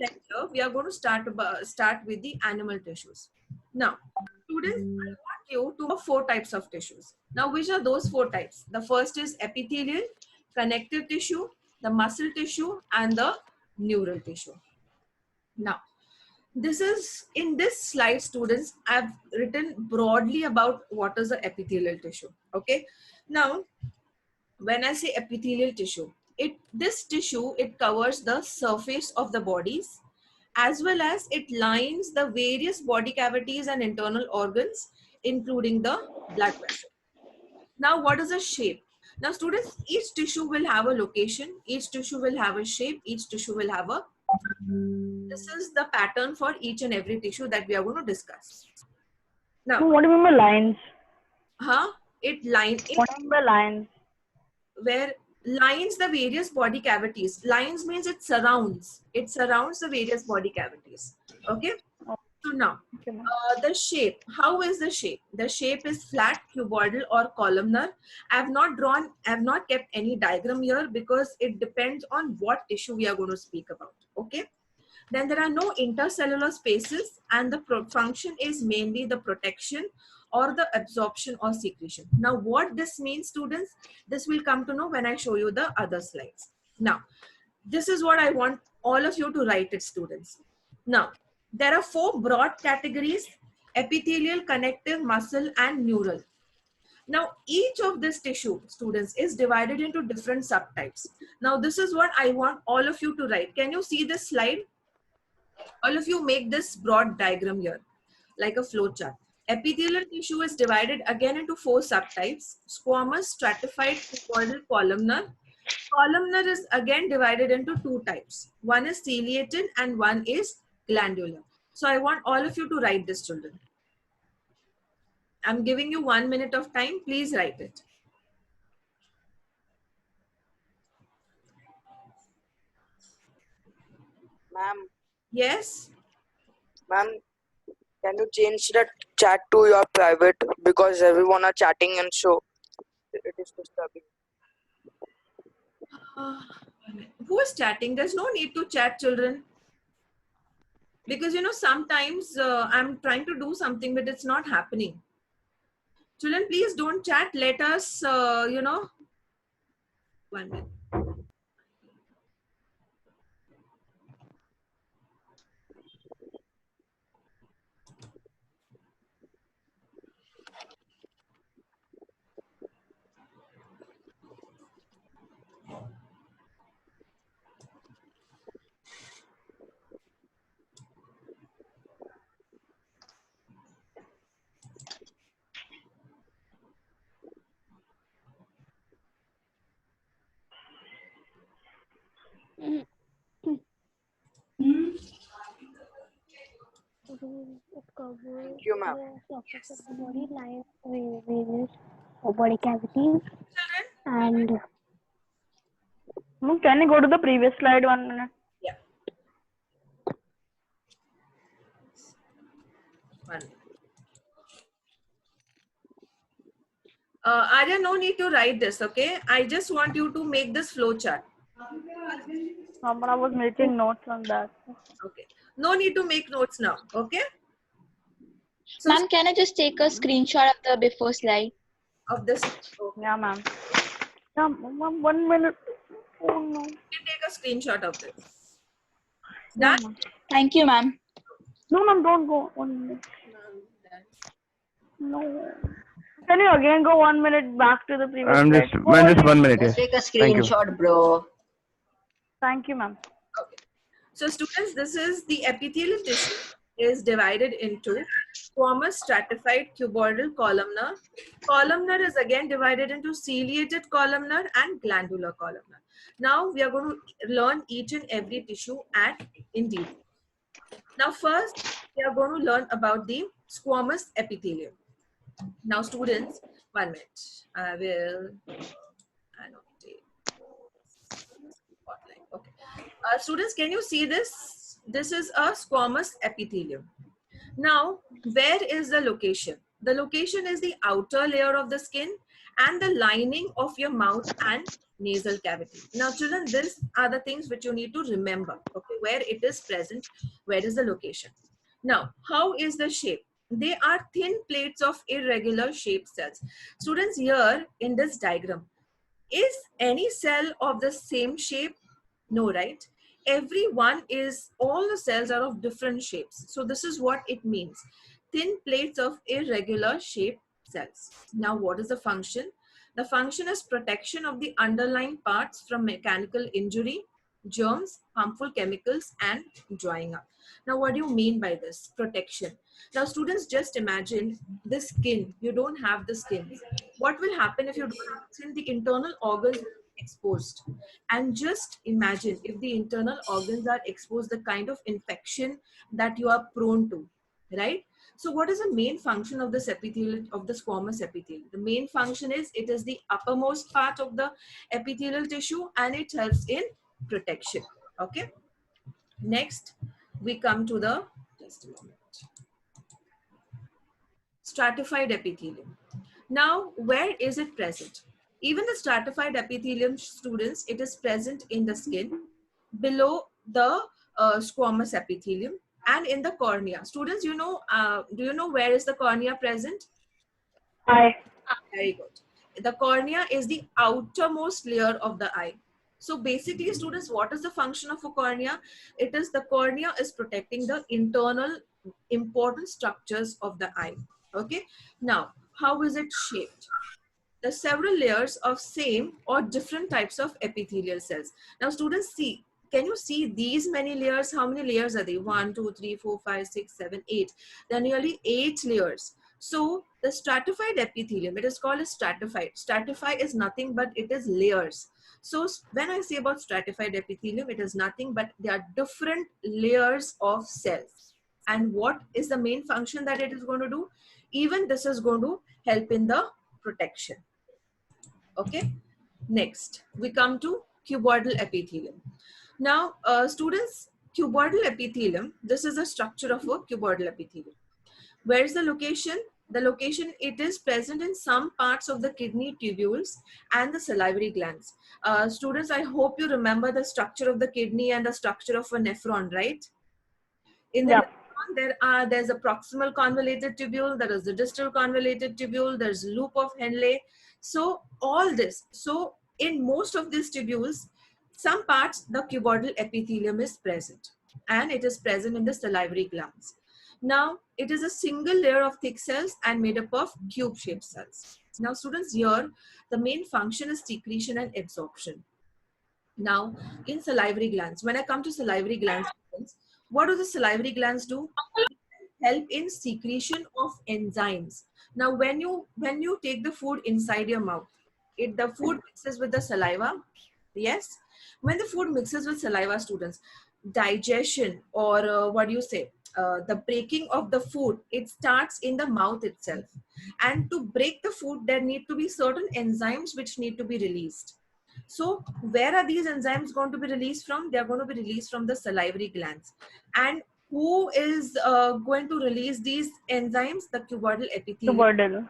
lecture, we are going to start with the animal tissues. Now, students, I want you to know 4 types of tissues. Now, which are those 4 types? The first is epithelial, connective tissue, the muscle tissue, and the neural tissue. Now, this is in this slide, students, I've written broadly about what is the epithelial tissue. Okay. Now, when I say epithelial tissue, this tissue, it covers the surface of the bodies, as well as it lines the various body cavities and internal organs, including the blood vessel. Now, what is a shape? Now, students, each tissue will have a location, each tissue will have a shape, each tissue will have a, this is the pattern for each and every tissue that we are going to discuss. Now, What do you mean by lines? It lines, What do you mean by lines? where lines the various body cavities. Lines means it surrounds the various body cavities. Okay. So now, Okay, the shape. How is the shape? The shape is flat, cuboidal, or columnar. I have not kept any diagram here because it depends on what tissue we are going to speak about. Okay. Then there are no intercellular spaces, and the function is mainly the protection or the absorption or secretion. Now, what this means, students, this will come to know when I show you the other slides. Now, this is what I want all of you to write it, students. Now, there are 4 broad categories: epithelial, connective, muscle, and neural. Now, each of this tissue, students, is divided into different subtypes. Now, this is what I want all of you to write. Can you see this slide? All of you make this broad diagram here, like a flow chart. Epithelial tissue is divided again into 4 subtypes: squamous, stratified, cuboidal, columnar. Columnar is again divided into 2 types. One is ciliated and one is glandular. So I want all of you to write this, children. I'm giving you 1 minute of time. Please write it. Ma'am, Yes? ma'am, can you change the chat to your private because everyone are chatting and so it is disturbing. Who is chatting? There's no need to chat, children. Because, you know, sometimes I'm trying to do something, but it's not happening. Children, please don't chat. Let us, 1 minute. Thank you, ma'am. surface of the body lines various body cavities and. Can you go to the previous slide 1 minute? Yeah. 1 minute. Arya, no need to write this, okay? I just want you to make this flow chart. But I was making notes on that. Okay. No need to make notes now, okay? So, Ma'am, can I just take a screenshot of the before slide? of this. Okay. Yeah, ma'am. Yeah, ma'am, 1 minute. Oh, no. You can take a screenshot of this. Yeah, Done? ma'am. Thank you, ma'am. No, ma'am, don't go. 1 minute. No. Can you again go 1 minute back to the previous slide? Just 1 minute. Just Yes. take a Thank you. screenshot, bro. Thank you, ma'am. Okay. So, students, this is the epithelial tissue is divided into squamous, stratified, cuboidal, columnar. Columnar is again divided into ciliated columnar and glandular columnar. Now, we are going to learn each and every tissue in detail. Now, first, we are going to learn about the squamous epithelium. Now, students, 1 minute. I will annotate. Okay. Students, can you see this? This is a squamous epithelium. Now, where is the location? The location is the outer layer of the skin and the lining of your mouth and nasal cavity. Now children, these are the things which you need to remember, okay, where it is present, where is the location. Now, how is the shape? They are thin plates of irregular shaped cells. Students, here in this diagram, is any cell of the same shape? No, right? Every one is, all the cells are of different shapes. So this is what it means. Thin plates of irregular shaped cells. Now, what is the function? The function is protection of the underlying parts from mechanical injury, germs, harmful chemicals, and drying up. Now, what do you mean by this? Protection. Now, students, just imagine the skin. You don't have the skin. What will happen if you don't have the skin? The internal organs will be exposed. And just imagine if the internal organs are exposed, the kind of infection that you are prone to, right? So what is the main function of this epithelial, of the squamous epithelium? The main function is, it is the uppermost part of the epithelial tissue and it helps in protection. Okay. Next, we come to the, just a moment, stratified epithelium. Now, where is it present? Even the stratified epithelium, students, it is present in the skin, below the squamous epithelium, and in the cornea. Students, you know, do you know where is the cornea present? Eye. Very good. The cornea is the outermost layer of the eye. So basically, students, what is the function of a cornea? It is, the cornea is protecting the internal important structures of the eye. Okay. Now, how is it shaped? The several layers of same or different types of epithelial cells. Now, students, see, can you see these many layers? How many layers are they? 1, 2, 3, 4, 5, 6, 7, 8. There are nearly 8 layers. So the stratified epithelium, it is called as stratified. Stratify is nothing but it is layers. So when I say about stratified epithelium, it is nothing but there are different layers of cells. And what is the main function that it is going to do? Even this is going to help in the protection. Okay. Next, we come to cuboidal epithelium. Now, students, cuboidal epithelium, this is the structure of a cuboidal epithelium. Where is the location? The location, it is present in some parts of the kidney tubules and the salivary glands. Students, I hope you remember the structure of the kidney and the structure of a nephron, right? In the nephron, there's a proximal convoluted tubule, there is the distal convoluted tubule, there's loop of Henle. So all this, so in most of these tubules, some parts, the cuboidal epithelium is present and it is present in the salivary glands. Now, it is a single layer of thick cells and made up of cube-shaped cells. Now, students, here, the main function is secretion and absorption. Now, in salivary glands, when I come to salivary glands, what do the salivary glands do? Help in secretion of enzymes. Now, when you take the food inside your mouth, the food mixes with the saliva. Yes, when the food mixes with saliva, students, digestion, or what do you say, the breaking of the food, it starts in the mouth itself. And to break the food, there need to be certain enzymes which need to be released. So where are these enzymes going to be released from? They are going to be released from the salivary glands. And who is going to release these enzymes? The cuboidal epithelium. Cuboidal.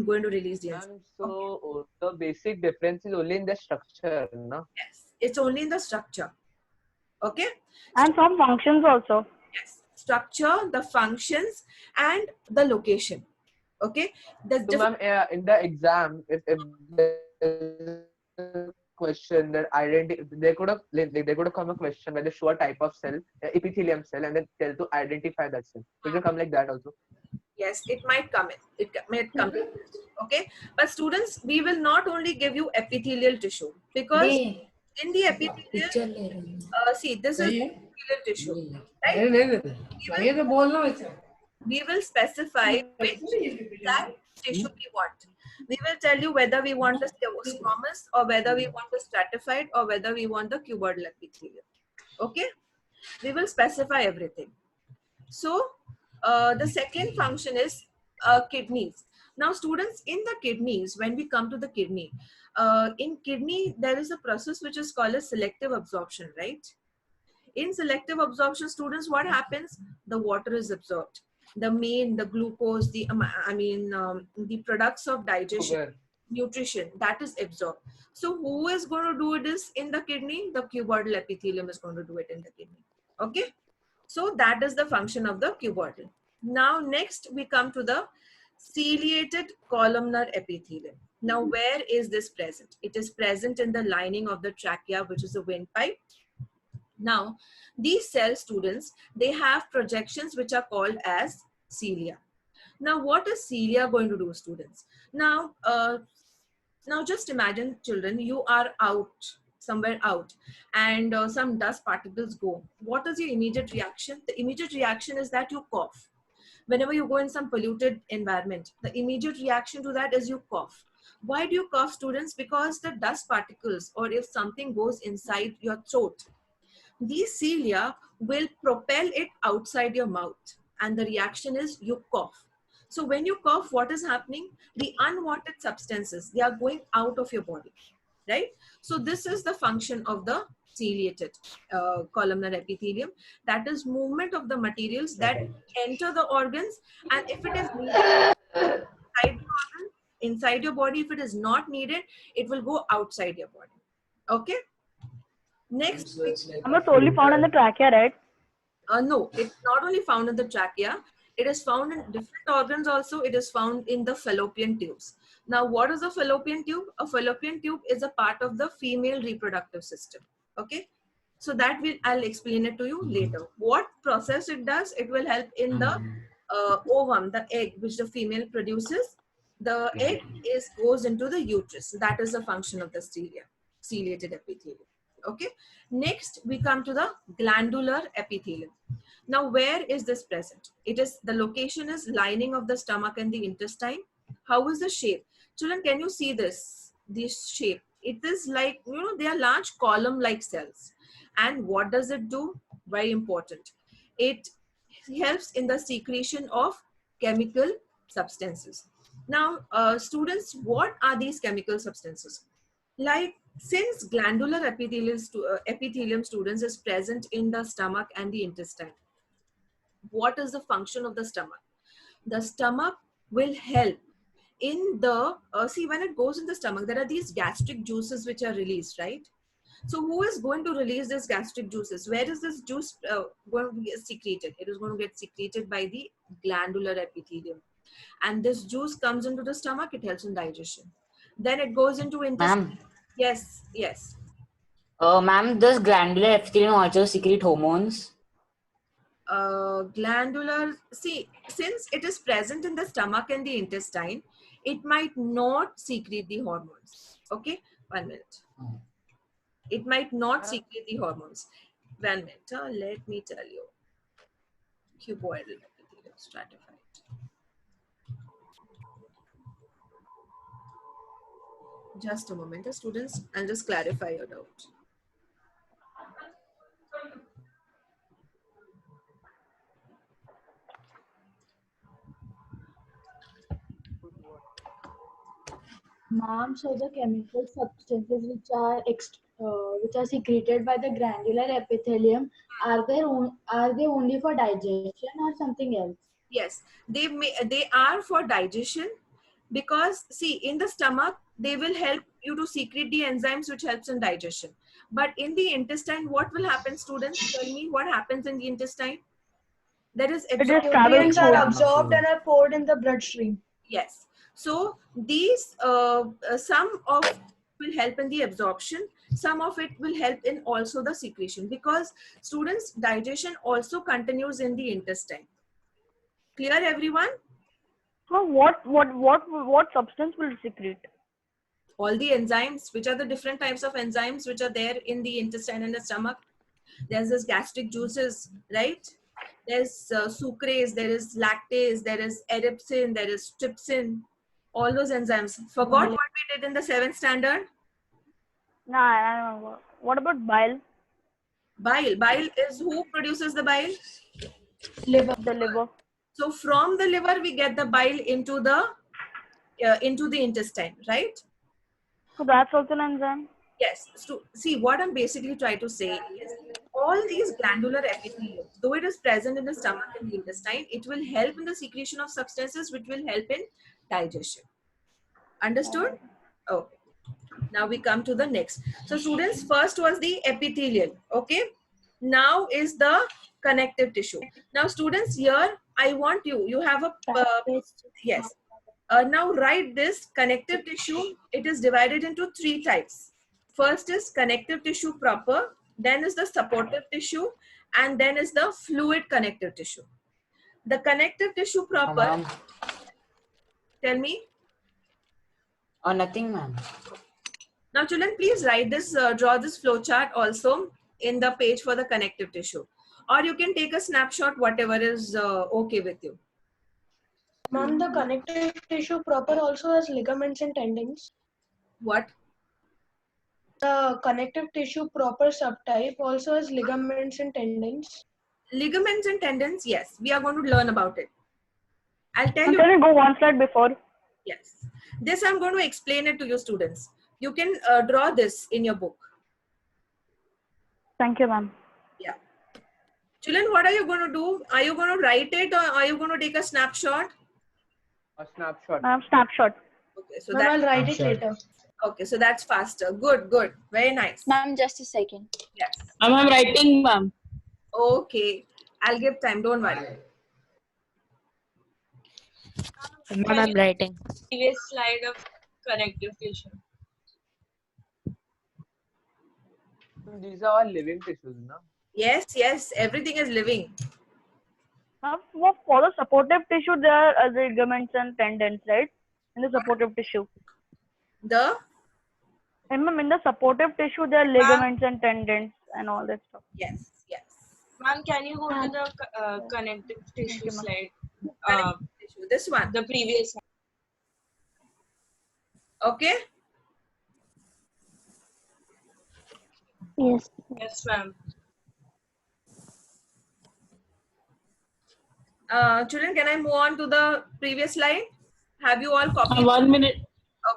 Going to release the enzymes. And so the basic difference is only in the structure, no? Yes, it's only in the structure. Okay. And some functions also. Yes, structure, the functions, and the location. Okay. So, ma'am, in the exam, if there's a question that they could have come a question where they show a type of cell, epithelium cell, and then tell to identify that cell. So it will come like that also. Yes, it might come in. It might come in. Okay. But students, we will not only give you epithelial tissue, because in the epithelial, see, this is epithelial tissue, right? We will specify which exact tissue we want. We will tell you whether we want the squamous, or whether we want the stratified, or whether we want the cuboidal epithelium. Okay? We will specify everything. So, the second function is kidneys. Now, students, in the kidneys, when we come to the kidney, in kidney, there is a process which is called as selective absorption, right? In selective absorption, students, what happens? The water is absorbed. The glucose, the products of digestion, nutrition, that is absorbed. So who is going to do this in the kidney? The cuboidal epithelium is going to do it in the kidney. Okay. So that is the function of the cuboidal. Now next we come to the ciliated columnar epithelium. Now where is this present? It is present in the lining of the trachea, which is a windpipe. Now these cell, students, they have projections which are called as cilia. Now what is cilia going to do, students? Now just imagine, children, you are somewhere out, and some dust particles go. What is your immediate reaction? The immediate reaction is that you cough. Whenever you go in some polluted environment, the immediate reaction to that is you cough. Why do you cough, students? Because the dust particles, or if something goes inside your throat, these cilia will propel it outside your mouth, and the reaction is you cough. So when you cough, what is happening? The unwanted substances, they are going out of your body, right? So this is the function of the ciliated columnar epithelium. That is movement of the materials that enter the organs, and if it is needed inside your body, if it is not needed, it will go outside your body. Okay. Next, I'm not only found in the trachea, right? no, it's not only found in the trachea. It is found in different organs also. It is found in the fallopian tubes. Now, what is a fallopian tube? A fallopian tube is a part of the female reproductive system. Okay. So that I'll explain it to you later. What process it does, it will help in the ovum, the egg, which the female produces. The egg goes into the uterus. That is the function of the ciliated epithelium. Okay. Next, we come to the glandular epithelium. Now, where is this present? The location is lining of the stomach and the intestine. How is the shape? Children, can you see this shape? It is like, they are large column-like cells. And what does it do? Very important. It helps in the secretion of chemical substances. Now, students, what are these chemical substances? Like, since glandular epithelium, students, is present in the stomach and the intestine, what is the function of the stomach? The stomach will help in the, see, when it goes in the stomach, there are these gastric juices which are released, right? So who is going to release this gastric juices? Where is this juice going to get secreted? It is going to get secreted by the glandular epithelium. And this juice comes into the stomach, it helps in digestion. Then it goes into intestine. Ma'am. Yes, yes. Ma'am, does glandular epithelium also secrete hormones? See, since it is present in the stomach and the intestine, it might not secrete the hormones. Okay, 1 minute. It might not secrete the hormones. 1 minute, let me tell you. Cuboidal epithelium stratified. Just a moment, students. I'll just clarify your doubt. Ma'am, so the chemical substances which are secreted by the glandular epithelium, are they only for digestion or something else? Yes, they are for digestion, because see, in the stomach they will help you to secrete the enzymes which helps in digestion. But in the intestine, what will happen, students? Tell me what happens in the intestine. There is Nutrients are absorbed and are poured in the bloodstream. Yes. So these some of will help in the absorption, some of it will help in also the secretion, because students, digestion also continues in the intestine. Clear, everyone? So what substance will secrete? All the enzymes, which are the different types of enzymes which are there in the intestine and the stomach. There's this gastric juices, right? There's sucrase, there is lactase, there is erepsin, there is trypsin. All those enzymes. Forgot what we did in the 7th standard? Nah, I don't know. What about bile? Bile. Bile is, who produces the bile? Liver. The liver. So from the liver we get the bile into the intestine, right? So that's also an enzyme? Yes. So see, what I'm basically trying to say is, all these glandular epithelium, though it is present in the stomach and the intestine, it will help in the secretion of substances which will help in digestion. Understood? Okay. Now we come to the next. So students, first was the epithelial. Okay. Now is the connective tissue. Now students, here I want you have a, yes. Now write this connective tissue. It is divided into 3 types. First is connective tissue proper, then is the supportive tissue, and then is the fluid connective tissue. The connective tissue proper, Ma'am. tell me. Nothing, ma'am. Now children, please write this, draw this flow chart also in the page for the connective tissue. Or you can take a snapshot, whatever is okay with you. Ma'am, the connective tissue proper also has ligaments and tendons. What? The connective tissue proper subtype also has ligaments and tendons. Ligaments and tendons, yes. We are going to learn about it. I'll tell you. Can we go one slide before? Yes. This I'm going to explain it to you students. You can draw this in your book. Thank you, ma'am. Yeah. Children, what are you going to do? Are you going to write it or are you going to take a snapshot? A snapshot. Ma'am, snapshot. Okay, so Ma'am, I'll write it later. okay, so that's faster. Good, good. Very nice. Ma'am, just a second. Yes. I'm writing, ma'am. Okay. I'll give time. Don't worry. Ma'am, I'm writing. Previous slide of connective tissue. These are all living tissues, no? Yes, yes. Everything is living. Ma'am, for the supportive tissue, there are ligaments and tendons, right? In the supportive tissue. And ma'am, in the supportive tissue, there are ligaments and tendons and all that stuff. Yes, yes. Ma'am, can you go to the connective tissue slide? Connective tissue. This one. The previous one. Okay. Yes. Yes, ma'am. Children, can I move on to the previous slide? Have you all copied? 1 minute.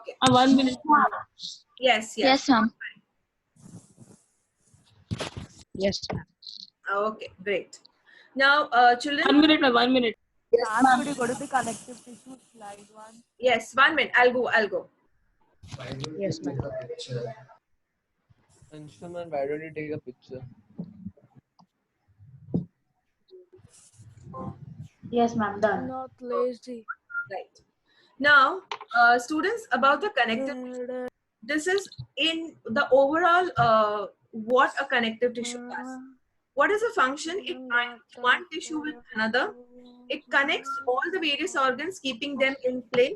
Okay. 1 minute. Yes, yes. Yes, ma'am. Yes, ma'am. Okay, great. Now, children. 1 minute, ma'am. 1 minute. Yes, Ma'am, could you go to the connective tissue slide one? yes, 1 minute. I'll go. Yes, ma'am. Anshuman, why don't you take a picture? Yes, ma'am. Done. Not lazy. Right. Now, students, about the connective tissue. This is in the overall what a connective tissue does. What is the function? It binds one tissue with another. It connects all the various organs, keeping them in place,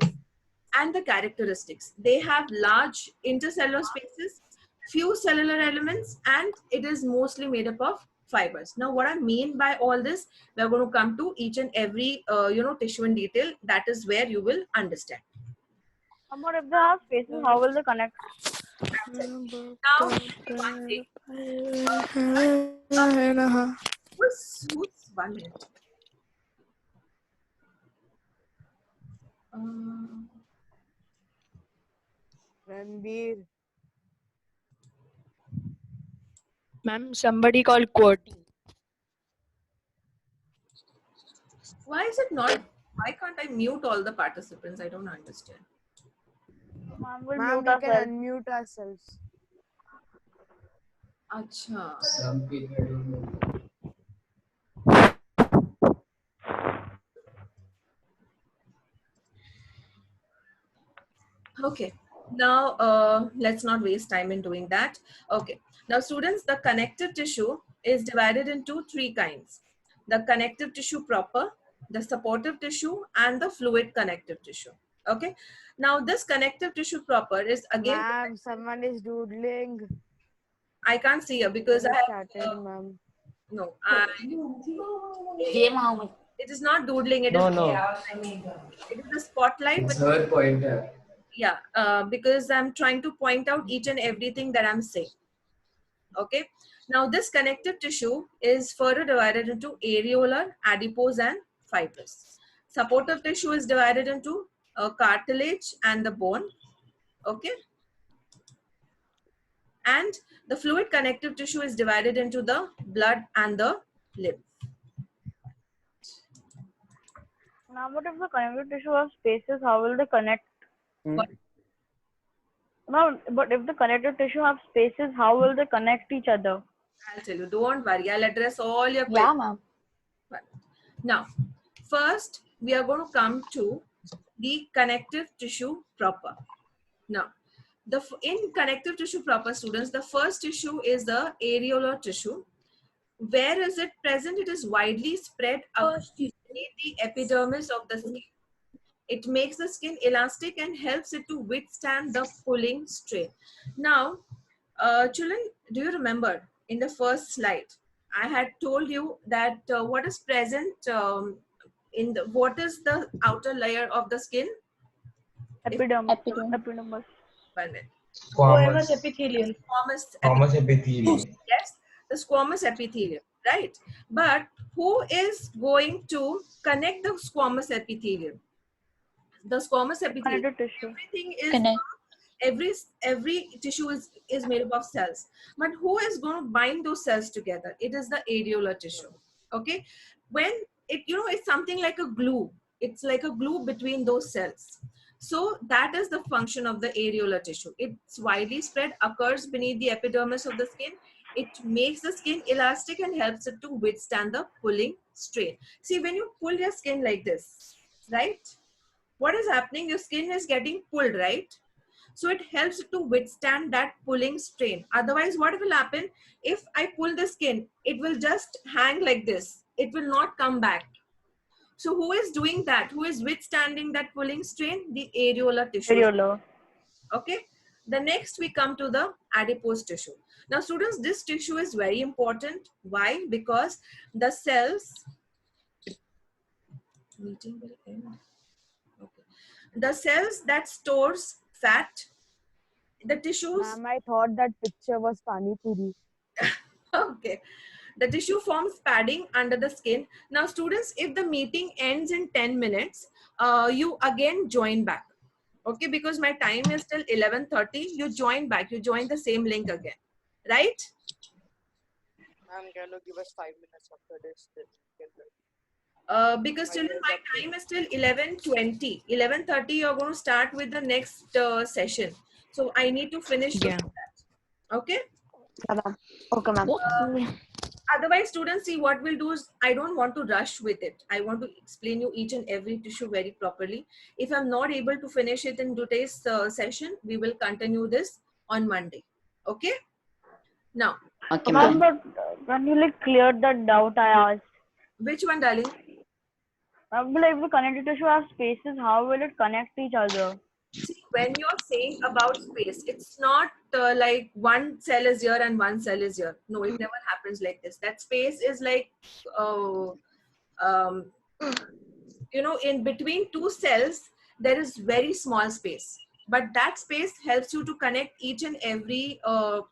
and the characteristics. They have large intercellular spaces, few cellular elements, and it is mostly made up of fibers. Now, what I mean by all this, we are going to come to each and every tissue in detail. That is where you will understand. But if they have spaces, how will they connect? Now, one thing. Who's 1 minute? Ranbir. Ma'am, somebody called QWERTY. Why is it not? Why can't I mute all the participants? I don't understand. Ma'am, we'll Ma'am, mute we can ourselves. unmute ourselves. Acha. Okay. Now, let's not waste time in doing that. Okay. Now, students, the connective tissue is divided into 3 kinds. The connective tissue proper, the supportive tissue, and the fluid connective tissue. Okay. Now, this connective tissue proper is again. Ma'am, someone is doodling. I can't see her because I have. Ma'am. No. Game how It is not doodling. It No, is. no. It is the spotlight. With, Third pointer. yeah. Because I'm trying to point out each and everything that I'm saying. Okay. Now, this connective tissue is further divided into areolar, adipose, and fibrous. Supportive tissue is divided into cartilage and the bone. Okay. And the fluid connective tissue is divided into the blood and the lymph. Now, what if the connective tissue has spaces? How will they connect? What? Ma'am, but if the connective tissue have spaces, how will they connect each other? I'll tell you. Don't worry. I'll address all your Yeah, questions. ma'am. Now, first we are going to come to the connective tissue proper. Now, in connective tissue proper, students, the first tissue is the areolar tissue. Where is it present? It is widely spread across the epidermis of the skin. It makes the skin elastic and helps it to withstand the pulling strain. Now, children, do you remember in the first slide, I had told you that what is present what is the outer layer of the skin? Epidermis. Epidermis. Epidermis. 1 minute. Squamous epithelium. Squamous epithelium. Yes, the squamous epithelium, right? But who is going to connect the squamous epithelium? The squamous epithelium. Connective tissue. Everything is Connect. every tissue is made up of cells. But who is going to bind those cells together? It is the areolar tissue. Okay, when it's something like a glue. It's like a glue between those cells. So that is the function of the areolar tissue. It's widely spread, occurs beneath the epidermis of the skin. It makes the skin elastic and helps it to withstand the pulling strain. See, when you pull your skin like this, right? What is happening? Your skin is getting pulled, right? So it helps it to withstand that pulling strain. Otherwise, what will happen? If I pull the skin, it will just hang like this. It will not come back. So who is doing that? Who is withstanding that pulling strain? The areolar tissue. Areolar. Okay. The next we come to the adipose tissue. Now students, this tissue is very important. Why? Because the cells, meeting will end. Okay. The cells that stores fat, the tissues. Ma'am, I thought that picture was Pani Puri. Okay. The tissue forms padding under the skin. Now students, if the meeting ends in 10 minutes, you again join back. Okay, because my time is till 11:30. You join back. You join the same link again. Right? Ma'am, can you give us 5 minutes after this? Because till my time is till 11:20. 11:30, you're going to start with the next session. So I need to finish Yeah. that. Okay? Okay, ma'am. Otherwise, students, see what we'll do is I don't want to rush with it. I want to explain you each and every tissue very properly. If I'm not able to finish it in today's session, we will continue this on Monday. Okay? Now, Okay, Ma'am, ma'am. but can you clear that doubt I asked? which one, darling? If the connective tissue has spaces, how will it connect each other? See, when you're saying about space, it's not like one cell is here and one cell is here. No, it never happens like this. That space is like, in between two cells, there is very small space. But that space helps you to connect each and every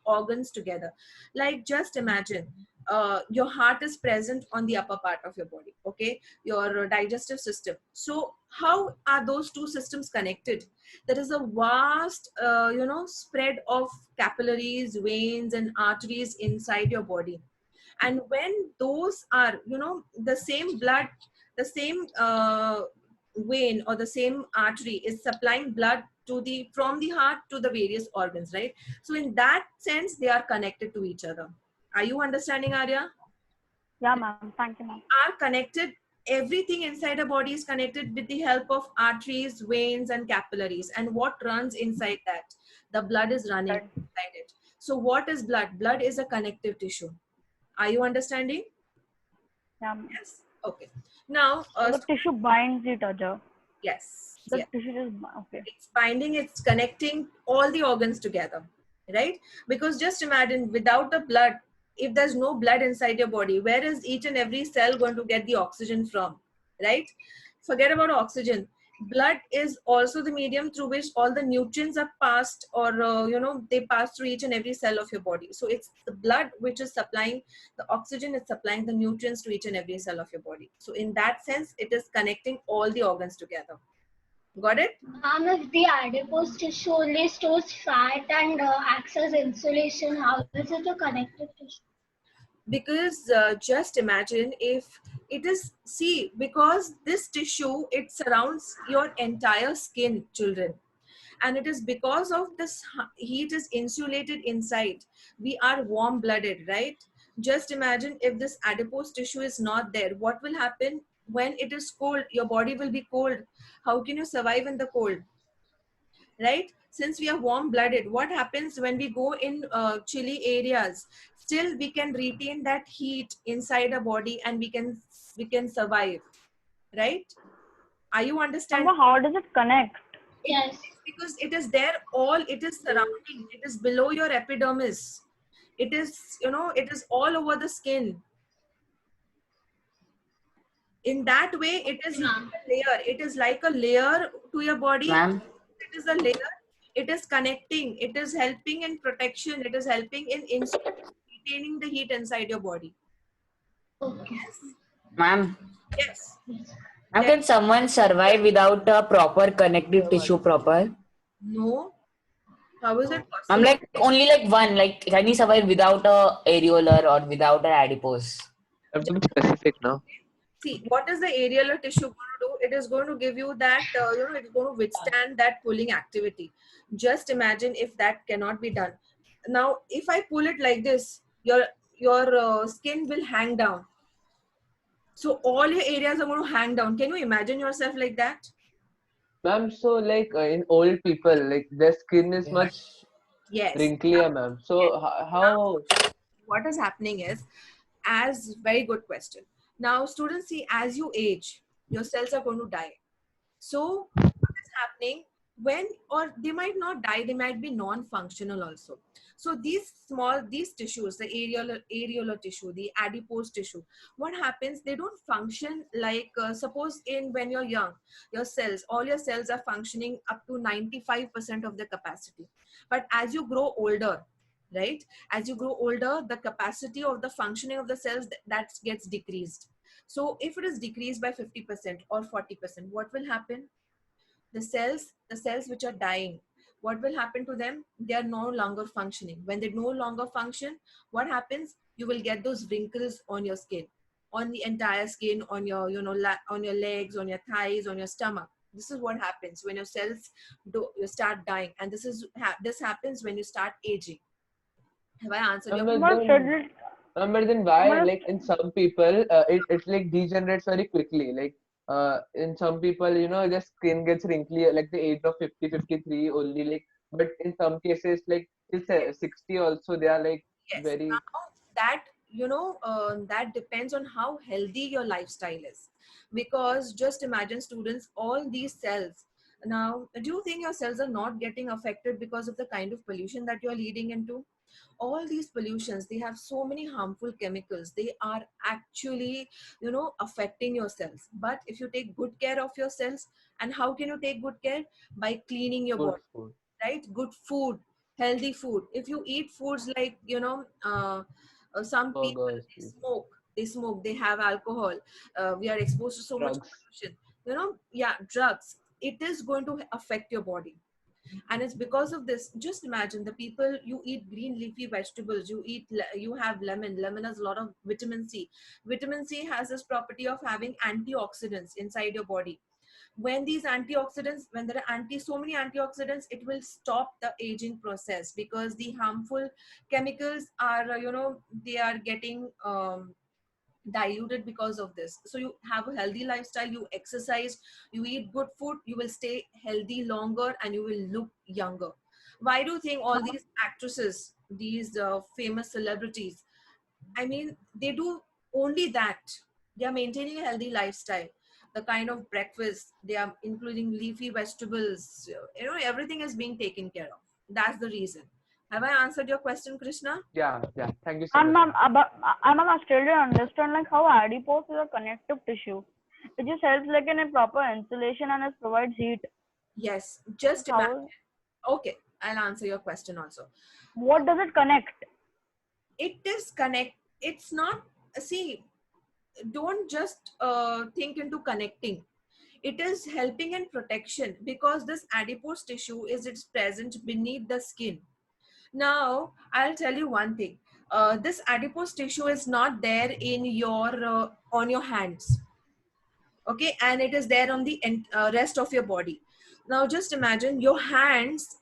organs together. Like just imagine, your heart is present on the upper part of your body, okay? Your digestive system. So how are those two systems connected? There is a vast, spread of capillaries, veins, and arteries inside your body. And when those are, the same blood, the same vein or the same artery is supplying blood from the heart to the various organs, right? So in that sense, they are connected to each other. Are you understanding, Arya? Yeah, ma'am. Thank you, ma'am. Are connected. Everything inside a body is connected with the help of arteries, veins, and capillaries. And what runs inside that? The blood is running inside it. So what is blood? Blood is a connective tissue. Are you understanding? Yeah. Yes. Okay. Now, the tissue binds each other. Yes. The yes. tissue just okay. It's binding. It's connecting all the organs together, right? Because just imagine, without the blood, if there's no blood inside your body, where is each and every cell going to get the oxygen from, right? Forget about oxygen. Blood is also the medium through which all the nutrients are passed, or they pass through each and every cell of your body. So it's the blood which is supplying the oxygen, is supplying the nutrients to each and every cell of your body. So in that sense, it is connecting all the organs together. Got it? If the adipose tissue only stores fat and acts as insulation, how is it a connective tissue? Because just imagine if it is, because this tissue, it surrounds your entire skin, children. and it is because of this heat is insulated inside. We are warm blooded, right? Just imagine if this adipose tissue is not there, what will happen when it is cold? Your body will be cold. How can you survive in the cold, right? Since we are warm blooded, what happens when we go in chilly areas? Still we can retain that heat inside our body and we can survive, right? Are you understanding? How does it connect? Yes. Because it is there, all it is surrounding, it is below your epidermis, it is, you know, it is all over the skin. In that way it is like a layer, it is like a layer to your body. Ma'am? It is a layer, it is connecting, it is helping in protection, it is helping in retaining the heat inside your body. Okay. Ma'am? Yes. Ma'am, can someone survive without a proper connective tissue proper? No. How is it possible? I'm like only like one. Like, can he survive without a areolar or without an adipose? I'm to be specific now. See, what is the areolar tissue going to do? It is going to give you that, you know, it's going to withstand that pulling activity. Just imagine if that cannot be done. Now, if I pull it like this, your skin will hang down. So all your areas are going to hang down. Can you imagine yourself like that? Ma'am, so like in old people, like their skin is much Yes. wrinklier, ma'am. So how? What is happening is, as very good question. Now, students, see, as you age, your cells are going to die. So what is happening when, or they might not die, they might be non-functional also. So these tissues, the areolar tissue, the adipose tissue, what happens? They don't function like, suppose when you're young, all your cells are functioning up to 95% of the capacity. But as you grow older, right? As you grow older, the capacity of the functioning of the cells that gets decreased. So if it is decreased by 50% or 40%, what will happen? The cells which are dying, what will happen to them? They are no longer functioning. When they no longer function, what happens? You will get those wrinkles on your skin, on the entire skin, on your, you know, on your legs, on your thighs, on your stomach. This is what happens when your cells you start dying, and this happens when you start aging. Have I answered your question? But then why, like in some people, it like degenerates very quickly. Like in some people, you know, their skin gets wrinkly like the age of 50, 53 only. Like, but in some cases, like till 60 also, they are like Yes. very. Now that, you know, that depends on how healthy your lifestyle is. Because just imagine, students, all these cells. Now, do you think your cells are not getting affected because of the kind of pollution that you're leading into? All these pollutions, they have so many harmful chemicals. They are actually, you know, affecting your cells. But if you take good care of your cells, and how can you take good care? By cleaning your body, right? Good food, healthy food. If you eat foods like, you know, some people, they smoke, they have alcohol, we are exposed to so much pollution, you know, yeah, drugs, it is going to affect your body. And it's because of this. Just imagine the people, you eat green leafy vegetables, you have lemon has a lot of vitamin C. Vitamin C has this property of having antioxidants inside your body. When these antioxidants, when there are so many antioxidants, it will stop the aging process, because the harmful chemicals are, you know, they are getting diluted because of this. So you have a healthy lifestyle, you exercise, you eat good food, you will stay healthy longer and you will look younger. Why do you think all these actresses, these famous celebrities, I mean, they do only that? They are maintaining a healthy lifestyle. The kind of breakfast they are including leafy vegetables, you know, everything is being taken care of. That's the reason. Have I answered your question, Krishna? Yeah. Thank you so much. I'm still to understand like how adipose is a connective tissue. It just helps like in a proper insulation and it provides heat. Yes. Just imagine. Okay, I'll answer your question also. What does it connect? It is it's not, see, don't just think into connecting. It is helping in protection, because this adipose tissue it's present beneath the skin. Now, I'll tell you one thing. This adipose tissue is not there in your on your hands. Okay, and it is there on the rest of your body. Now just imagine your hands,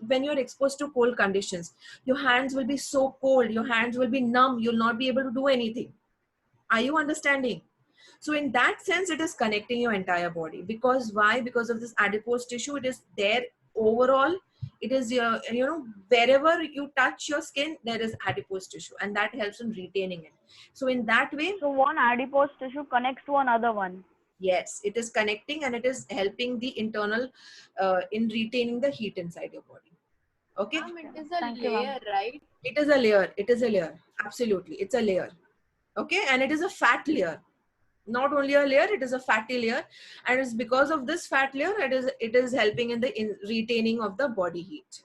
when you're exposed to cold conditions, your hands will be so cold, your hands will be numb, you'll not be able to do anything. Are you understanding? So in that sense, it is connecting your entire body. Because why? Because of this adipose tissue, it is there overall. It is your, wherever you touch your skin, there is adipose tissue, and that helps in retaining it. So in that way, So one adipose tissue connects to another one. yes, it is connecting, and it is helping the internal in retaining the heat inside your body. Okay. It is a Thank you, ma'am. layer, right? It is a layer. It is a layer. Absolutely. It's a layer. Okay. And it is a fat layer. Not only a layer, it is a fatty layer. And it's because of this fat layer, it is helping in the retaining of the body heat.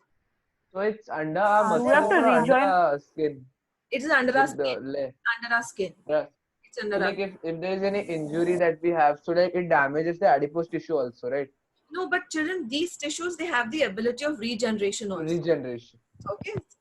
So it's under our Do we have muscles to or under rejoin? our skin? It is under our With the skin. layer. Under our skin. Yeah. It's under So our like if there is any injury that we have, so like it damages the adipose tissue also, right? No, but children, these tissues, they have the ability of regeneration also. Regeneration. Okay. So